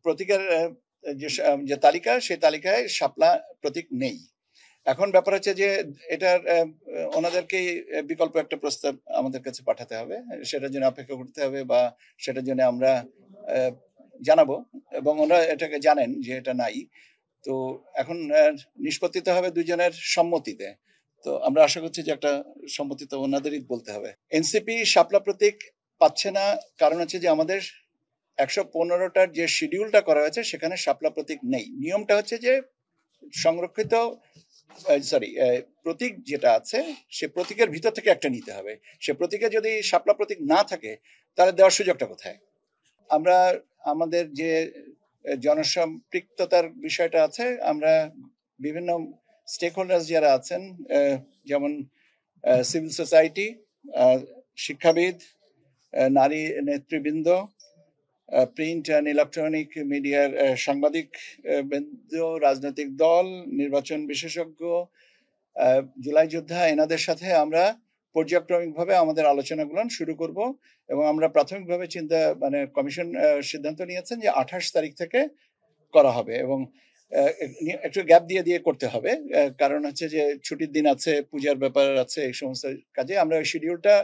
প্রতীকের যে তালিকা, সেই তালিকায় শাপলা প্রতীক নেই। এখন ব্যাপার হচ্ছে যে এটার ওনাদেরকেই বিকল্প একটা প্রস্তাব আমাদের কাছে পাঠাতে হবে, সেটার জন্য অপেক্ষা করতে হবে বা সেটার জন্য আমরা জানাবো, এবং ওনারা এটাকে জানেন যে এটা নাই। তো এখন নিষ্পত্তিতে হবে দুজনের সম্মতিতে। তো আমরা আশা করছি যে একটা সম্মতি তো ওনাদেরই বলতে হবে। এনসিপি শাপলা প্রতীক পাচ্ছে না, কারণ হচ্ছে যে আমাদের 115টার যে শিডিউলটা করা হয়েছে সেখানে শাপলা প্রতীক নেই। নিয়মটা হচ্ছে যে সংরক্ষিত প্রতীক যেটা আছে সে প্রতীকের ভিতর থেকে একটা নিতে হবে। সে প্রতীকে যদি শাপলা প্রতীক না থাকে তাহলে দেওয়ার সুযোগটা কোথায়? আমরা আমাদের যে জনসম্পৃক্ততার বিষয়টা আছে, আমরা বিভিন্ন স্টেক হোল্ডার্স যারা আছেন, যেমন সিভিল সোসাইটি, শিক্ষাবিদ, নারী নেতৃবৃন্দ, প্রিন্ট অ্যান্ড ইলেকট্রনিক মিডিয়ার সাংবাদিক বৃন্দ, রাজনৈতিক দল, নির্বাচন বিশেষজ্ঞ, জুলাই যোদ্ধা, এনাদের সাথে আমরা পর্যায়ক্রমিকভাবে আমাদের আলোচনাগুলো শুরু করব। এবং আমরা প্রাথমিকভাবে কমিশন সিদ্ধান্ত নিয়েছেন যে 28 তারিখ থেকে করা হবে, এবং একটু গ্যাপ দিয়ে দিয়ে করতে হবে, কারণ হচ্ছে যে ছুটির দিন আছে, পূজার ব্যাপার আছে, এই সমস্ত কাজে আমরা শিডিউলটা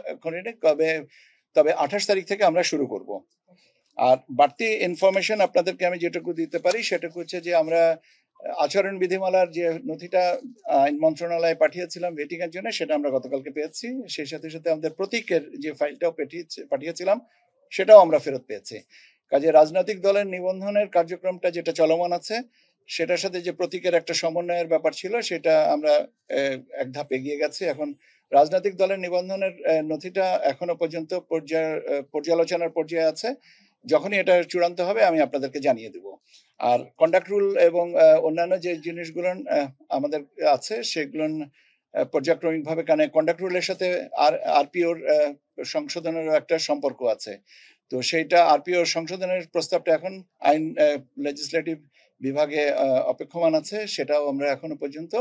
তবে 28 তারিখ থেকে আমরা শুরু করব। আর বাড়তি ইনফরমেশন আপনাদেরকে আমি যেটুকু দিতে পারি সেটুকু হচ্ছে যে আমরা আচরণ বিধিমালার যে নথিটা আইন মন্ত্রণালয়ে পাঠিয়েছিলাম ভেটিং এর জন্য, সেটা আমরা গতকালকে পেয়েছি। সেই সাথে সাথে আমাদের প্রতীকের যে ফাইলটাও পাঠিয়েছিলাম সেটাও আমরা ফেরত পেয়েছি। কাজে রাজনৈতিক দলের নিবন্ধনের কার্যক্রমটা যেটা চলমান আছে সেটার সাথে যে প্রতীকের একটা সমন্বয়ের ব্যাপার ছিল সেটা আমরা এক ধাপ এগিয়ে গেছি। এখন রাজনৈতিক দলের নিবন্ধনের নথিটা এখনো পর্যন্ত পর্যালোচনার পর্যায়ে আছে। যখনই এটা চূড়ান্ত হবে আমি আপনাদেরকে জানিয়ে দেব। আর কন্ডাক্ট রুল এবং অন্যান্য যে জিনিসগুলো আমাদের আছে সেগুলো পর্যায়ক্রমিকভাবে, কারণ কন্ডাক্ট রুলের সাথে আরপিওর সংশোধনের একটা সম্পর্ক আছে। তো সেইটা আরপিওর সংশোধনের প্রস্তাবটা এখন আইন লেজিসলেটিভ বিভাগে অপেক্ষমান আছে, সেটাও আমরা এখনো পর্যন্ত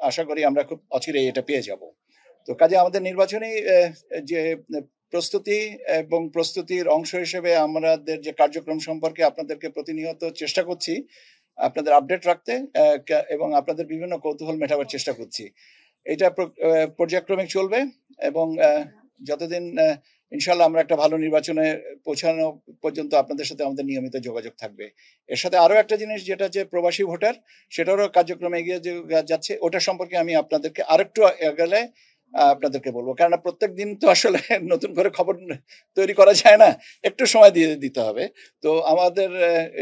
আশা করি আমরা খুব অচিরেই এটা পেয়ে যাব। তো কাজে আমাদের নির্বাচনী যে প্রস্তুতি এবং প্রস্তুতির অংশ হিসেবে আমাদের যে কার্যক্রম সম্পর্কে আপনাদেরকে প্রতিনিয়ত চেষ্টা করছি আপনাদের আপডেট রাখতে, এবং আপনাদের বিভিন্ন কৌতূহল মেটাবার চেষ্টা করছি। এটা পর্যায়ক্রমিক চলবে, এবং যতদিন ইনশাল্লাহ আমরা একটা ভালো নির্বাচনে পৌঁছানো পর্যন্ত আপনাদের সাথে আমাদের নিয়মিত যোগাযোগ থাকবে। এর সাথে আরো একটা জিনিস যেটা যে প্রবাসী ভোটার, সেটারও কার্যক্রম এগিয়ে যাচ্ছে। ওটা সম্পর্কে আমি আপনাদেরকে আরেকটু গেলে আপনাদেরকে বলবো, কারণ প্রত্যেক দিন তো আসলে নতুন করে খবর তৈরি করা যায় না, একটু সময় দিয়ে দিতে হবে। তো আমাদের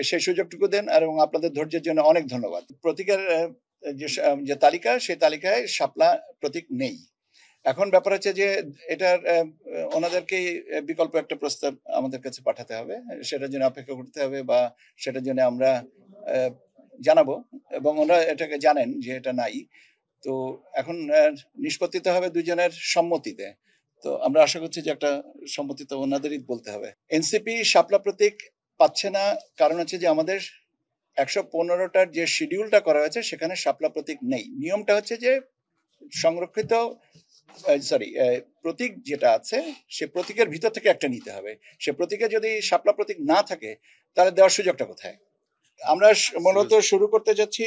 সেই সুযোগটুকু দেন, আর এবং আপনাদের ধৈর্যের জন্য অনেক ধন্যবাদ। প্রতীকের যে তালিকা, সেই তালিকায় শাপলা প্রতীক নেই। এখন ব্যাপার হচ্ছে যে এটার ওনাদেরকেই বিকল্প একটা প্রস্তাব আমাদের কাছে পাঠাতে হবে, সেটার জন্য অপেক্ষা করতে হবে বা সেটার জন্য আমরা জানাবো, এবং ওনারা এটাকে জানেন যে এটা নাই। তো এখন নিষ্পত্তিতে হবে দুজনের সম্মতিতে। তো আমরা আশা করছি যে একটা সম্মতি তো ওনাদেরই বলতে হবে। এনসিপি শাপলা প্রতীক পাচ্ছে না, কারণ হচ্ছে যে আমাদের 115টার যে শিডিউলটা করা হয়েছে সেখানে শাপলা প্রতীক নেই। নিয়মটা হচ্ছে যে সংরক্ষিত প্রতীক যেটা আছে সে প্রতীকের ভিতর থেকে একটা নিতে হবে। সে প্রতীকে যদি শাপলা প্রতীক না থাকে তাহলে দেওয়ার সুযোগটা কোথায়? আমরা মূলত শুরু করতে যাচ্ছি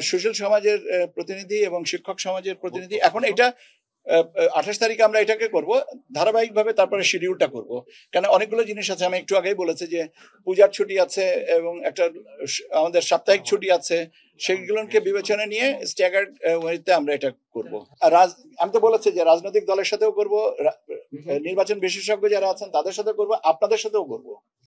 সুশীল সমাজের প্রতিনিধি এবং শিক্ষক সমাজের প্রতিনিধি। এখন এটা 28 তারিখে আমরা এটাকে করব ধারাবাহিকভাবে, তারপরে শিডিউলটা করব, কারণ অনেকগুলো জিনিস আছে। আমি একটু আগেই বলেছি যে পূজার ছুটি আছে এবং একটা আমাদের সাপ্তাহিক ছুটি আছে, সেগুলোকে বিবেচনা নিয়ে স্ট্যাগার্ড ওয়েতে আমরা এটা করব। আর আমি তো বলেছি যে রাজনৈতিক দলের সাথেও করব, নির্বাচন বিশেষজ্ঞ যারা আছেন তাদের সাথে করব, আপনাদের সাথেও করব।